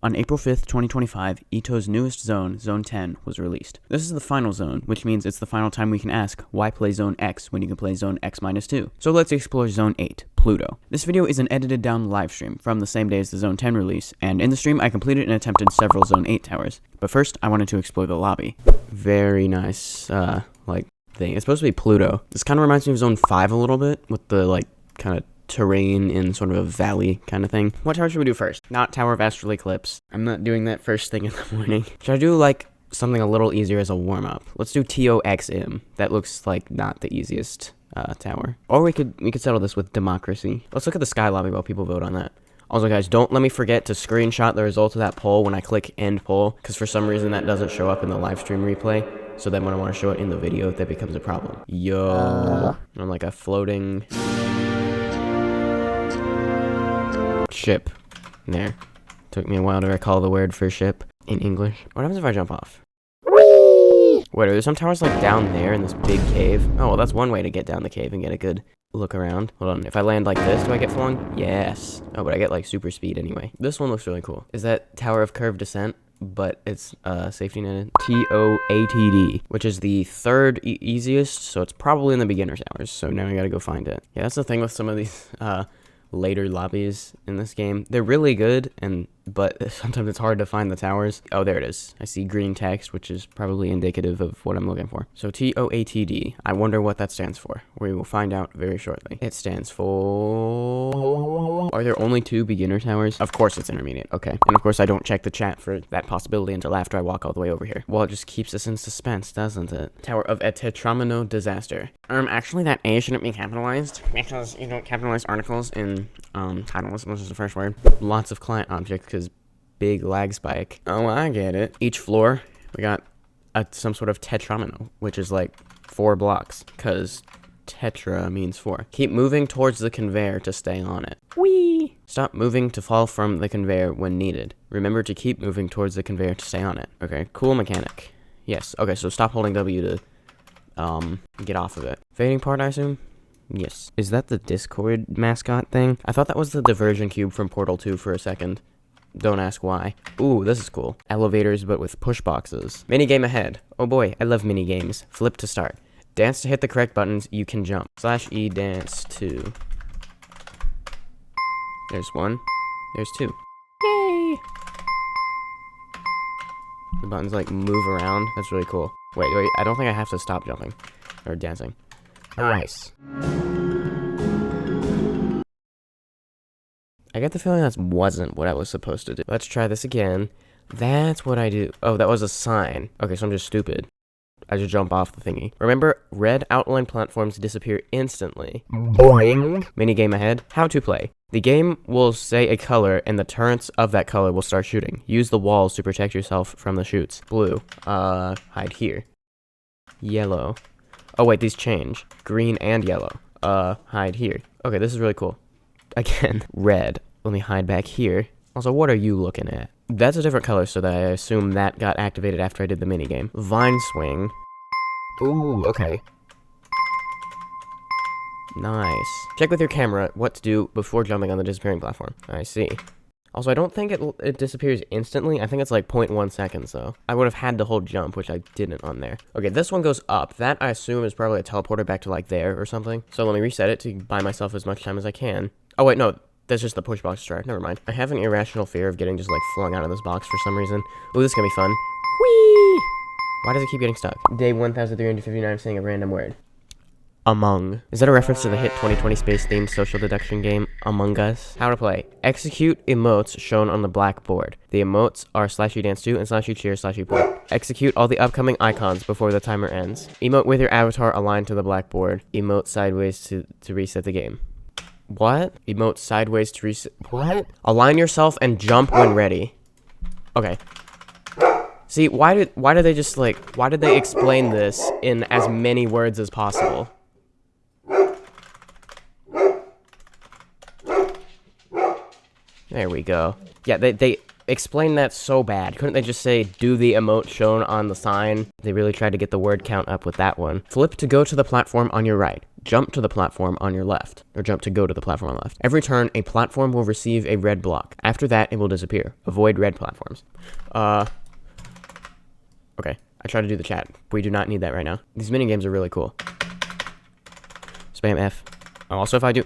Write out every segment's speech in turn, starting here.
On April 5th, 2025, EToH's newest zone, Zone 10, was released. This is the final zone, which means it's the final time we can ask, why play Zone X when you can play Zone X-2? So let's explore Zone 8, Pluto. This video is an edited down live stream from the same day as the Zone 10 release, and in the stream I completed and attempted several Zone 8 towers. But first, I wanted to explore the lobby. Very nice, thing. It's supposed to be Pluto. This kind of reminds me of Zone 5 a little bit, with the, kind of terrain in sort of a valley kind of thing. What tower should we do first? Not Tower of Astral Eclipse. I'm not doing that first thing in the morning. Should I do something a little easier as a warm-up? Let's do ToXM. That looks like not the easiest tower. Or we could settle this with democracy. Let's look at the sky lobby while people vote on that. Also guys, don't let me forget to screenshot the result of that poll when I click end poll, because for some reason that doesn't show up in the live stream replay. So then when I want to show it in the video, that becomes a problem. Yo. I'm like a floating ship. There. Took me a while to recall the word for ship in English. What happens if I jump off? Whee! Wait, are there some towers down there in this big cave? Oh, well, that's one way to get down the cave and get a good look around. Hold on, if I land like this, do I get flung? Yes. Oh, but I get super speed anyway. This one looks really cool. Is that Tower of Curved Descent? But it's safety netted. ToATD, which is the third easiest, so it's probably in the beginner's hours. So now I gotta go find it. Yeah, that's the thing with some of these later lobbies in this game. They're really good, but sometimes it's hard to find the towers. Oh, there it is. I see green text, which is probably indicative of what I'm looking for. So ToATD. I wonder what that stands for. We will find out very shortly. It stands for... Are there only 2 beginner towers? Of course it's intermediate. Okay. And of course I don't check the chat for that possibility until after I walk all the way over here. Well, it just keeps us in suspense, doesn't it? Tower of a Tetromino disaster. Actually that A shouldn't be capitalized because you don't capitalize articles in titles. This is the first word. Lots of client objects because big lag spike. Oh, I get it. Each floor we got some sort of tetromino, which is 4 blocks because tetra means 4. Keep moving towards the conveyor to stay on it. Whee! Stop moving to fall from the conveyor when needed. Remember to keep moving towards the conveyor to stay on it. Okay, cool mechanic. Yes. Okay, so stop holding W to get off of it. Fading part, I assume? Yes. Is that the Discord mascot thing? I thought that was the diversion cube from Portal 2 for a second. Don't ask why. Ooh, this is cool. Elevators, but with push boxes. Minigame ahead. Oh boy, I love minigames. Flip to start. Dance to hit the correct buttons, you can jump. /E dance 2. There's 1. There's 2. Yay! The buttons move around. That's really cool. Wait, I don't think I have to stop jumping. Or dancing. Nice. I get the feeling that wasn't what I was supposed to do. Let's try this again. That's what I do. Oh, that was a sign. Okay, so I'm just stupid. I just jump off the thingy. Remember, red outline platforms disappear instantly. Boing. Minigame ahead. How to play. The game will say a color, and the turrets of that color will start shooting. Use the walls to protect yourself from the shoots. Blue. Hide here. Yellow. Oh, wait, these change. Green and yellow. Hide here. Okay, this is really cool. Again, red. Let me hide back here. Also, what are you looking at? That's a different color, so that I assume that got activated after I did the minigame. Vine swing. Ooh, okay. Nice. Check with your camera what to do before jumping on the disappearing platform. I see. Also, I don't think it disappears instantly. I think it's 0.1 seconds, though. I would have had to hold jump, which I didn't on there. Okay, this one goes up. That, I assume, is probably a teleporter back to, there or something. So let me reset it to buy myself as much time as I can. Oh, wait, no. That's just the push box strike. Never mind. I have an irrational fear of getting just, flung out of this box for some reason. Ooh, this is gonna be fun. Whee! Why does it keep getting stuck? Day 1359, saying a random word. Among. Is that a reference to the hit 2020 space-themed social deduction game, Among Us? How to play. Execute emotes shown on the blackboard. The emotes are /E dance 2 and /E cheer /E point. Execute all the upcoming icons before the timer ends. Emote with your avatar aligned to the blackboard. Emote sideways to reset the game. What? Emote sideways to reset. What? Align yourself and jump when ready. Okay. See, why did they just why did they explain this in as many words as possible? There we go. Yeah, they explained that so bad. Couldn't they just say, do the emote shown on the sign? They really tried to get the word count up with that one. Flip to go to the platform on your right. jump to the platform on your left, or jump to go to the platform on the left. Every turn, a platform will receive a red block. After that, it will disappear. Avoid red platforms. Okay, I tried to do the chat. We do not need that right now. These minigames are really cool. Spam F. Also, if I do...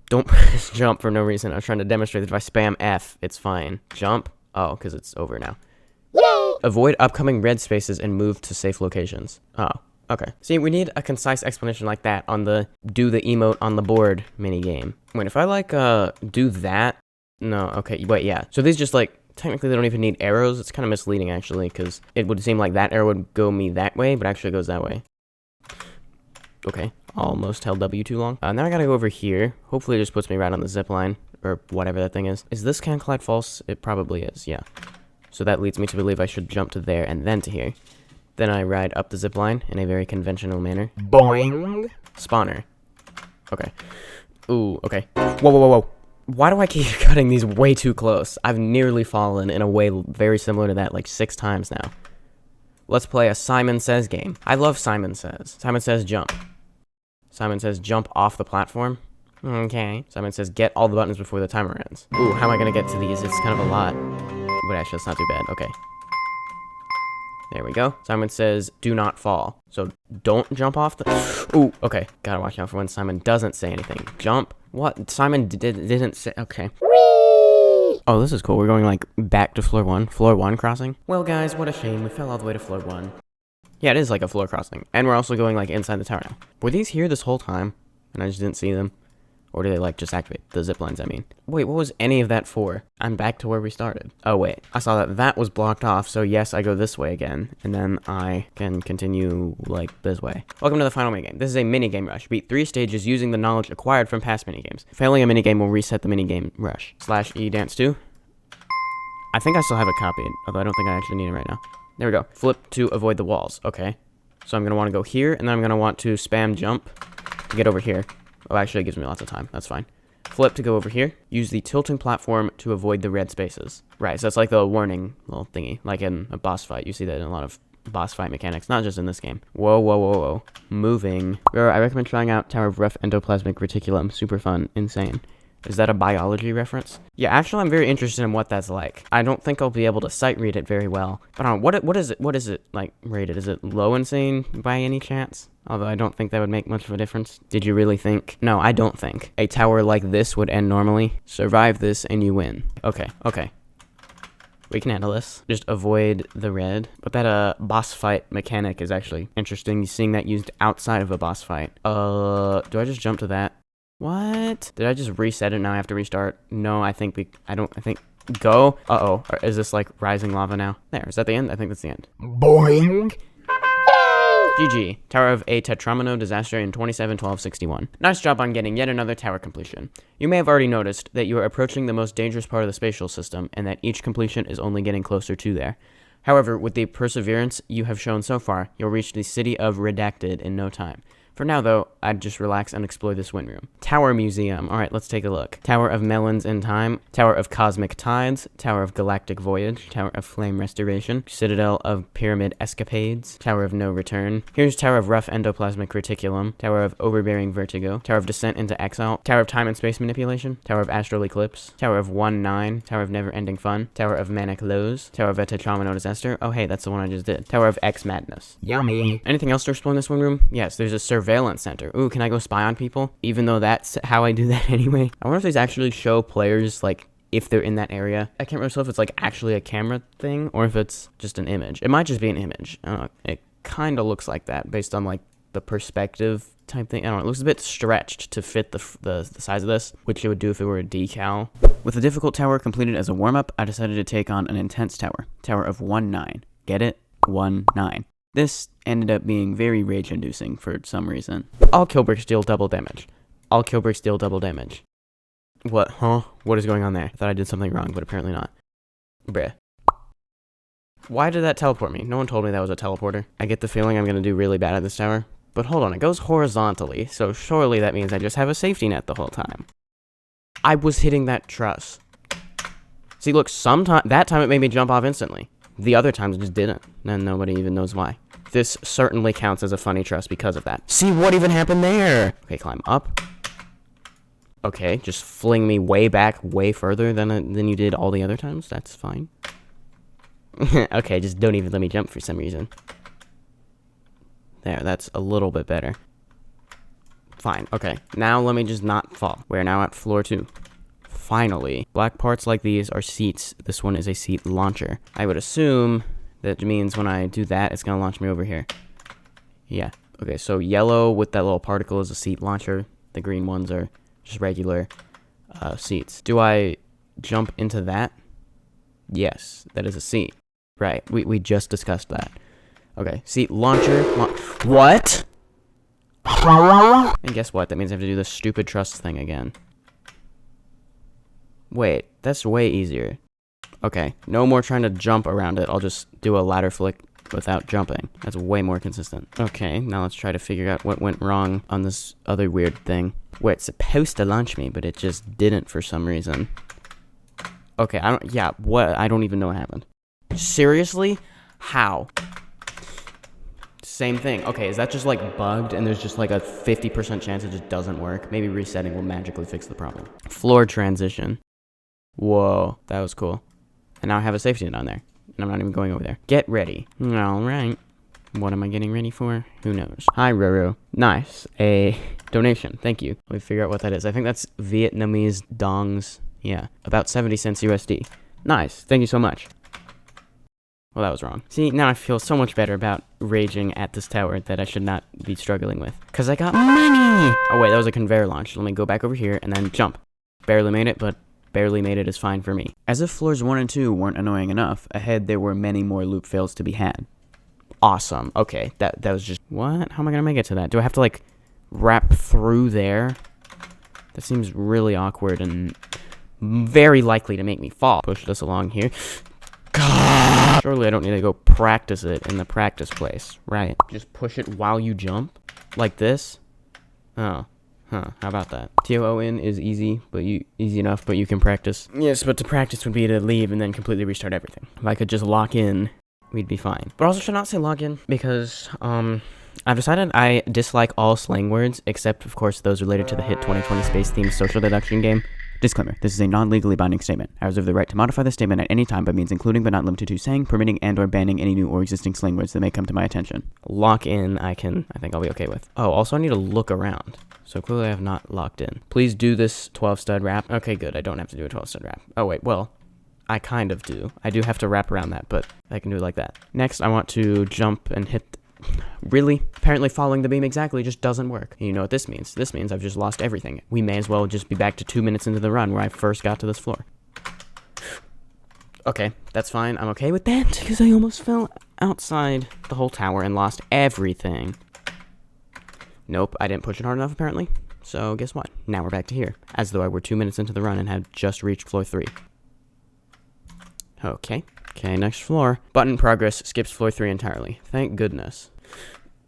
Don't press jump for no reason. I was trying to demonstrate that if I spam F, it's fine. Jump? Oh, because it's over now. Yay! Avoid upcoming red spaces and move to safe locations. Oh, okay. See, we need a concise explanation like that on the do the emote on the board minigame. Wait, if I, like, do that... No, okay, wait, yeah. So these just, like, technically they don't even need arrows. It's kind of misleading, actually, because it would seem like that arrow would go me that way, but actually it goes that way. Okay, almost held W too long. Now I gotta go over here. Hopefully it just puts me right on the zip line, or whatever that thing is. Is this can collide false? It probably is, yeah. So that leads me to believe I should jump to there and then to here. Then I ride up the zip line in a very conventional manner. Boing! Spawner. Okay. Ooh, okay. Whoa, whoa, whoa, whoa. Why do I keep cutting these way too close? I've nearly fallen in a way very similar to that like 6 times now. Let's play a Simon Says game. I love Simon Says. Simon Says jump. Simon says jump off the platform. Okay. Simon says get all the buttons before the timer ends. Ooh, how am I gonna get to these? It's kind of a lot. But actually, it's not too bad. Okay. There we go. Simon says do not fall. So don't jump off the... Ooh, okay. Gotta watch out for when Simon doesn't say anything. Jump. What? Simon didn't say... Okay. Whee! Oh, this is cool. We're going, like, back to floor 1. Floor 1 crossing. Well, guys, what a shame. We fell all the way to floor 1. Yeah, it is like a floor crossing. And we're also going, like, inside the tower now. Were these here this whole time? And I just didn't see them? Or do they, like, just activate? The zip lines, I mean. Wait, what was any of that for? I'm back to where we started. Oh, wait. I saw that that was blocked off, so yes, I go this way again. And then I can continue, like, this way. Welcome to the final minigame. This is a minigame rush. Beat 3 stages using the knowledge acquired from past minigames. Failing a minigame will reset the minigame rush. /E dance 2. I think I still have it copied, although I don't think I actually need it right now. There we go. Flip to avoid the walls. Okay. So I'm going to want to go here, and then I'm going to want to spam jump to get over here. Oh, actually, it gives me lots of time. That's fine. Flip to go over here. Use the tilting platform to avoid the red spaces. Right, so that's like the warning little thingy. Like in a boss fight. You see that in a lot of boss fight mechanics, not just in this game. Whoa, whoa, whoa, whoa. Moving. I recommend trying out Tower of Rough Endoplasmic Reticulum. Super fun. Insane. Is that a biology reference? Yeah, actually, I'm very interested in what that's like. I don't think I'll be able to sight read it very well. But I don't know, what is it, like, rated? Is it low insane by any chance? Although I don't think that would make much of a difference. Did you really think? No, I don't think. A tower like this would end normally. Survive this and you win. Okay, okay. We can handle this. Just avoid the red. But that, boss fight mechanic is actually interesting. Seeing that used outside of a boss fight. Do I just jump to that? What? Did I just reset it now? I have to restart? No, I think go. Uh-oh. Is this like rising lava now? There. Is that the end? I think that's the end. Boing. GG. Tower of a Tetromino disaster in 27/12/61. Nice job on getting yet another tower completion. You may have already noticed that you are approaching the most dangerous part of the spatial system, and that each completion is only getting closer to there. However, with the perseverance you have shown so far, you'll reach the city of Redacted in no time. For now, though, I'd just relax and explore this wind room. Tower Museum. Alright, let's take a look. Tower of Melons in Time. Tower of Cosmic Tides. Tower of Galactic Voyage. Tower of Flame Restoration. Citadel of Pyramid Escapades. Tower of No Return. Here's Tower of Rough Endoplasmic Reticulum. Tower of Overbearing Vertigo. Tower of Descent into Exile. Tower of Time and Space Manipulation. Tower of Astral Eclipse. Tower of 1-9. Tower of Never Ending Fun. Tower of Manic Lows. Tower of a Tetromino Disaster. Oh, hey, that's the one I just did. Tower of X Madness. Yummy. Anything else to explore in this one room? Yes, there's a surveillance center. Ooh, can I go spy on people? Even though that's how I do that anyway. I wonder if these actually show players, like, if they're in that area. I can't remember if it's, like, actually a camera thing, or if it's just an image. It might just be an image. I don't know. It kind of looks like that, based on, like, the perspective type thing. I don't know. It looks a bit stretched to fit the size of this, which it would do if it were a decal. With the difficult tower completed as a warm-up, I decided to take on an intense tower. Tower of 1-9. Get it? 1-9. This ended up being very rage-inducing for some reason. All kill bricks deal double damage. All kill bricks deal double damage. What? Huh? What is going on there? I thought I did something wrong, but apparently not. Bruh. Why did that teleport me? No one told me that was a teleporter. I get the feeling I'm gonna do really bad at this tower. But hold on, it goes horizontally, so surely that means I just have a safety net the whole time. I was hitting that truss. See, look, that time it made me jump off instantly. The other times it just didn't, and nobody even knows why. This certainly counts as a funny truss because of that. See what even happened there? Okay, climb up. Okay, just fling me way back, way further than you did all the other times. That's fine. Okay, just don't even let me jump for some reason. There, that's a little bit better. Fine, okay. Now let me just not fall. We're now at floor 2. Finally. Black parts like these are seats. This one is a seat launcher. I would assume that means when I do that, it's gonna launch me over here. Yeah. Okay, so yellow with that little particle is a seat launcher. The green ones are just regular seats. Do I jump into that? Yes, that is a seat. Right, we just discussed that. Okay, seat launcher. What? And guess what? That means I have to do this stupid truss thing again. Wait, that's way easier. Okay, no more trying to jump around it. I'll just do a ladder flick without jumping. That's way more consistent. Okay, now let's try to figure out what went wrong on this other weird thing. Where it's supposed to launch me, but it just didn't for some reason. Okay, I don't even know what happened. Seriously? How? Same thing. Okay, is that just like bugged and there's just like a 50% chance it just doesn't work? Maybe resetting will magically fix the problem. Floor transition. Whoa, that was cool. And now I have a safety net on there. And I'm not even going over there. Get ready. Alright. What am I getting ready for? Who knows? Hi, Roro. Nice. A donation. Thank you. Let me figure out what that is. I think that's Vietnamese dongs. Yeah, about 70 cents USD. Nice. Thank you so much. Well, that was wrong. See, now I feel so much better about raging at this tower that I should not be struggling with. Because I got money! Oh, wait, that was a conveyor launch. Let me go back over here and then jump. Barely made it, but barely made it is fine for me. As if floors 1 and 2 weren't annoying enough, ahead there were many more loop fails to be had. Awesome. Okay, that was just... What? How am I gonna make it to that? Do I have to, like, wrap through there? That seems really awkward and very likely to make me fall. Push this along here. God. Surely I don't need to go practice it in the practice place, right? Just push it while you jump? Like this? Oh. Huh, how about that? ToON is easy enough, but you can practice. Yes, but to practice would be to leave and then completely restart everything. If I could just lock in, we'd be fine. But also should not say log in because, I've decided I dislike all slang words, except, of course, those related to the hit 2020 space-themed social deduction game. Disclaimer, this is a non-legally binding statement. I reserve the right to modify the statement at any time by means including but not limited to saying, permitting, and or banning any new or existing slang words that may come to my attention. Lock in, I think I'll be okay with. Oh, also I need to look around. So clearly I have not locked in. Please do this 12-stud wrap. Okay, good, I don't have to do a 12-stud wrap. Oh wait, well, I kind of do. I do have to wrap around that, but I can do it like that. Next, I want to jump and hit... Really? Apparently following the beam exactly just doesn't work. And you know what this means? This means I've just lost everything. We may as well just be back to 2 minutes into the run where I first got to this floor. Okay, that's fine. I'm okay with that because I almost fell outside the whole tower and lost everything. Nope, I didn't push it hard enough apparently. So guess what? Now we're back to here. As though I were 2 minutes into the run and had just reached floor 3. Okay. Okay, next floor. Button progress skips floor 3 entirely. Thank goodness.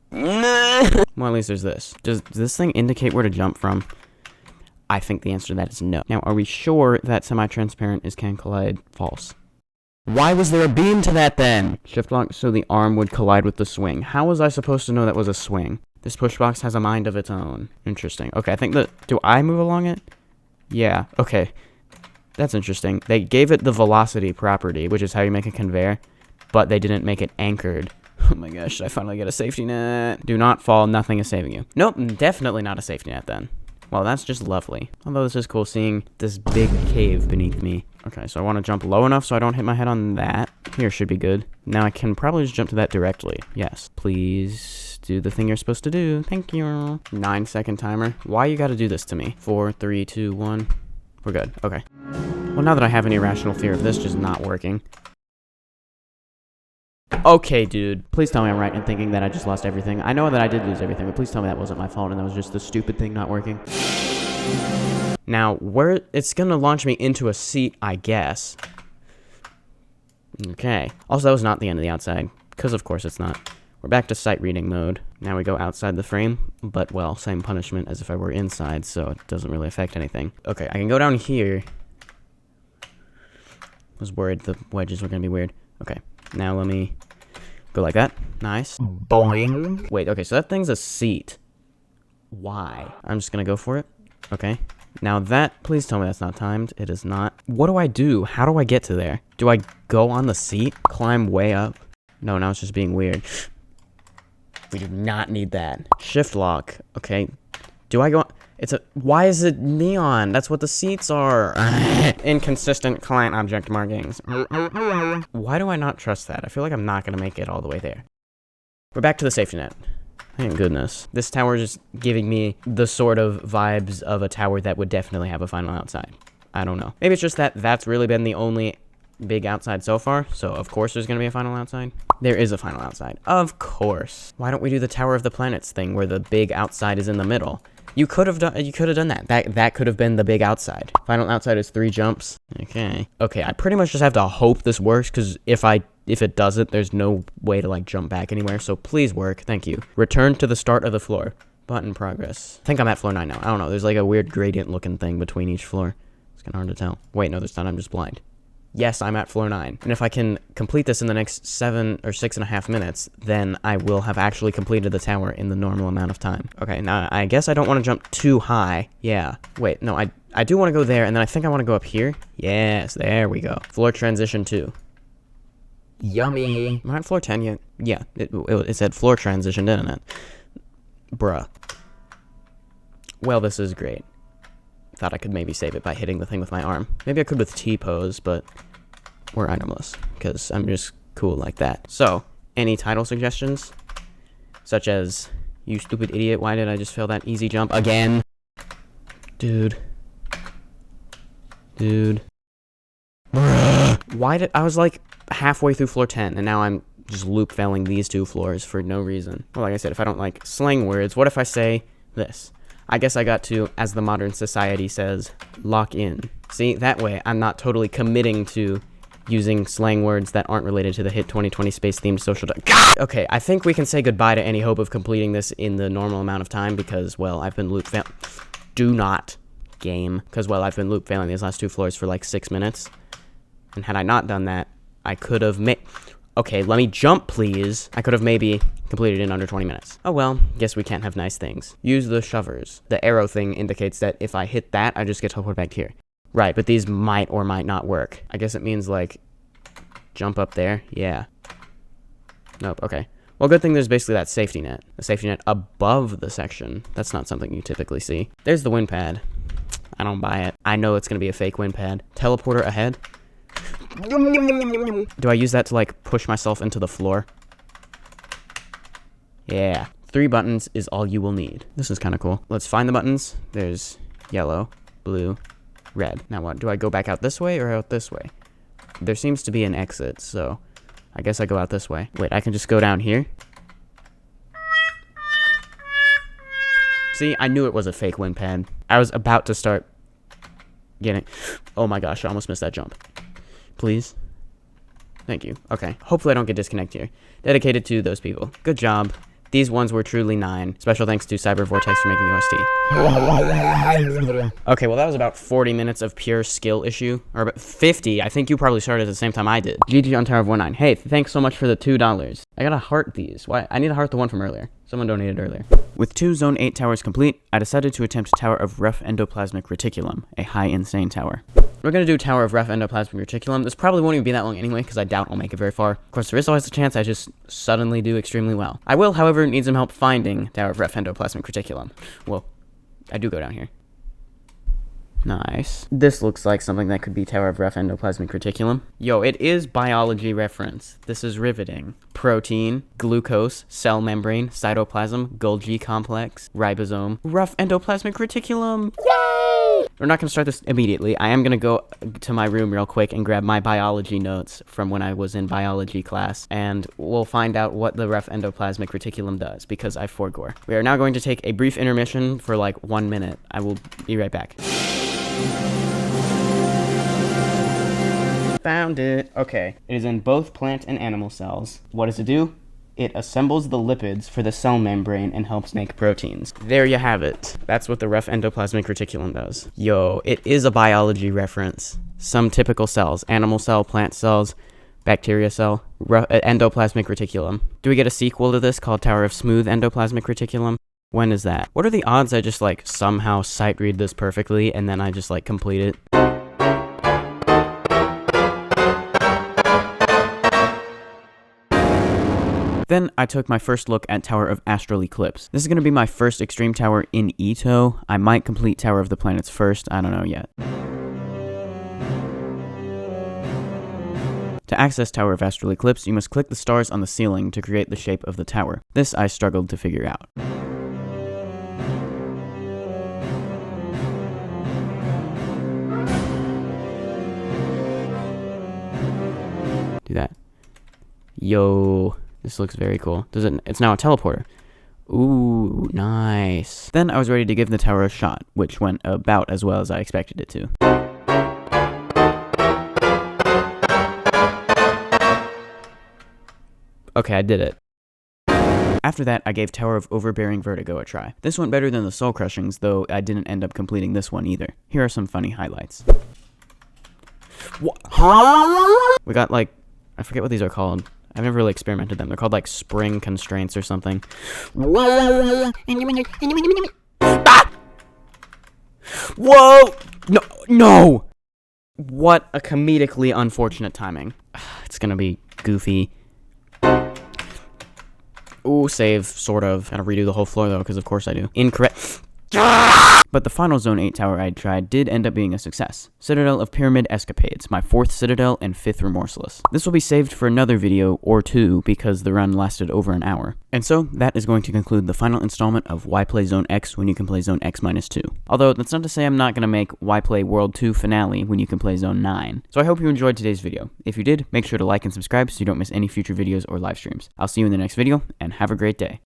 Well, at least there's this. Does this thing indicate where to jump from? I think the answer to that is no. Now, are we sure that semi-transparent is can collide? False. Why was there a beam to that then? Shift lock so the arm would collide with the swing. How was I supposed to know that was a swing? This push box has a mind of its own. Interesting. Okay, I think that... Do I move along it? Yeah, okay. That's interesting. They gave it the velocity property, which is how you make a conveyor, but they didn't make it anchored. Oh my gosh, should I finally get a safety net? Do not fall, nothing is saving you. Nope, definitely not a safety net then. Well, that's just lovely. Although this is cool seeing this big cave beneath me. Okay, so I want to jump low enough so I don't hit my head on that. Here should be good. Now I can probably just jump to that directly. Yes, please do the thing you're supposed to do. Thank you. 9-second timer. Why you gotta do this to me? 4, 3, 2, 1. We're good. Okay. Well, now that I have an irrational fear of this just not working. Okay, dude. Please tell me I'm right in thinking that I just lost everything. I know that I did lose everything, but please tell me that wasn't my fault and that was just the stupid thing not working. Now, where it's gonna launch me into a seat, I guess. Okay. Also, that was not the end of the outside, because of course it's not. We're back to sight reading mode. Now we go outside the frame, but well, same punishment as if I were inside, so it doesn't really affect anything. Okay, I can go down here. Was worried the wedges were gonna be weird. Okay, now let me Go like that. Nice. Boing. Wait, okay, so that thing's a seat. Why? I'm just gonna go for it. Okay. Now that, please tell me that's not timed. It is not. What do I do? How do I get to there? Do I go on the seat? Climb way up? No, now it's just being weird. We do not need that. Shift lock. Okay. Do I go? Why is it neon? That's what the seats are. Inconsistent client object markings. Why do I not trust that? I feel like I'm not going to make it all the way there. We're back to the safety net. Thank goodness. This tower is just giving me the sort of vibes of a tower that would definitely have a final outside. I don't know. Maybe it's just that that's really been the only big outside so far, so of course there's gonna be a final outside. There is a final outside. Of course. Why don't we do the Tower of the Planets thing where the big outside is in the middle? You could have done that. That could have been the big outside. Final outside is 3 jumps. Okay. Okay, I pretty much just have to hope this works, because if it doesn't, there's no way to like jump back anywhere, so please work. Thank you. Return to the start of the floor. Button progress. I think I'm at floor 9 now. I don't know. There's like a weird gradient looking thing between each floor. It's kind of hard to tell. Wait, no, there's not. I'm just blind. Yes, I'm at floor 9. And if I can complete this in the next 7 or 6.5 minutes, then I will have actually completed the tower in the normal amount of time. Okay, now I guess I don't want to jump too high. Yeah. Wait, no, I do want to go there, and then I think I want to go up here. Yes, there we go. Floor transition 2. Yummy. Am I at floor 10 yet? Yeah, it said floor transition, didn't it? Bruh. Well, this is great. Thought I could maybe save it by hitting the thing with my arm. Maybe I could with T-pose, but we're itemless, because I'm just cool like that. So, any title suggestions? Such as, you stupid idiot, why did I just fail that easy jump again? Dude. Why I was like halfway through floor 10, and now I'm just loop failing these 2 floors for no reason. Well, like I said, if I don't like slang words, what if I say this? I guess I got to, as the modern society says, lock in. See, that way I'm not totally committing to using slang words that aren't related to the hit 2020 space-themed social... Okay, I think we can say goodbye to any hope of completing this in the normal amount of time because, well, I've been loop failing... Do not game. Because, well, I've been loop failing these last 2 floors for like 6 minutes. And had I not done that, I could have made... Okay, let me jump, please. I could have maybe completed in under 20 minutes. Oh well, guess we can't have nice things. Use the shovers. The arrow thing indicates that if I hit that, I just get teleported back here. Right, but these might or might not work. I guess it means, like, jump up there. Yeah. Nope, okay. Well, good thing there's basically that safety net. A safety net above the section. That's not something you typically see. There's the wind pad. I don't buy it. I know it's going to be a fake wind pad. Teleporter ahead. Do I use that to, like, push myself into the floor? Yeah. 3 buttons is all you will need. This is kind of cool. Let's find the buttons. There's yellow, blue, red. Now what? Do I go back out this way or out this way? There seems to be an exit, so I guess I go out this way. Wait, I can just go down here? See, I knew it was a fake wind pad. I was about to start getting... Oh my gosh, I almost missed that jump. Please. Thank you. Okay. Hopefully I don't get disconnected here. Dedicated to those people. Good job. These ones were truly 9. Special thanks to Cyber Vortex for making the OST. Okay, well that was about 40 minutes of pure skill issue. Or about 50. I think you probably started at the same time I did. GG on Tower of 19. Hey, thanks so much for the $2. I gotta heart these. Why? I need to heart the one from earlier. Someone donated earlier. With 2 Zone 8 towers complete, I decided to attempt Tower of Rough Endoplasmic Reticulum, a high insane tower. We're going to do Tower of Rough Endoplasmic Reticulum. This probably won't even be that long anyway, because I doubt I'll make it very far. Of course, there is always a chance I just suddenly do extremely well. I will, however, need some help finding Tower of Rough Endoplasmic Reticulum. Whoa. I do go down here. Nice. This looks like something that could be Tower of Rough Endoplasmic Reticulum. Yo, it is biology reference. This is riveting. Protein, glucose, cell membrane, cytoplasm, Golgi complex, ribosome, rough endoplasmic reticulum. Yay! We're not going to start this immediately. I am going to go to my room real quick and grab my biology notes from when I was in biology class, and we'll find out what the rough endoplasmic reticulum does, because I forgore. We are now going to take a brief intermission for like 1 minute. I will be right back. Found it. Okay. It is in both plant and animal cells. What does it do? It assembles the lipids for the cell membrane and helps make proteins. There you have it. That's what the rough endoplasmic reticulum does. Yo, it is a biology reference. Some typical cells. Animal cell, plant cells, Bacteria cell. Endoplasmic reticulum. Do we get a sequel to this called Tower of Smooth Endoplasmic Reticulum? When is that? What are the odds I just, like, somehow sight read this perfectly and then I just, like, complete it? Then I took my first look at Tower of Astral Eclipse. This is going to be my first extreme tower in EToH. I might complete Tower of the Planets first, I don't know yet. To access Tower of Astral Eclipse, you must click the stars on the ceiling to create the shape of the tower. This I struggled to figure out. Do that. Yo. This looks very cool. It's now a teleporter. Ooh, nice. Then I was ready to give the tower a shot, which went about as well as I expected it to. Okay, I did it. After that, I gave Tower of Overbearing Vertigo a try. This went better than the Soul Crushings, though I didn't end up completing this one either. Here are some funny highlights. What? Huh? We got, like, I forget what these are called. I've never really experimented them. They're called, like, spring constraints or something. Ah! Whoa! No! No! What a comedically unfortunate timing. It's gonna be goofy. Ooh, save, sort of. Gotta redo the whole floor, though, because of course I do. Incorrect. But the final Zone 8 tower I tried did end up being a success. Citadel of Pyramid Escapes, my 4th Citadel and 5th Remorseless. This will be saved for another video or two because the run lasted over an hour. And so, that is going to conclude the final installment of Why Play Zone X when you can play Zone X-2. Although, that's not to say I'm not going to make Why Play World 2 Finale when you can play Zone 9. So I hope you enjoyed today's video. If you did, make sure to like and subscribe so you don't miss any future videos or live streams. I'll see you in the next video, and have a great day.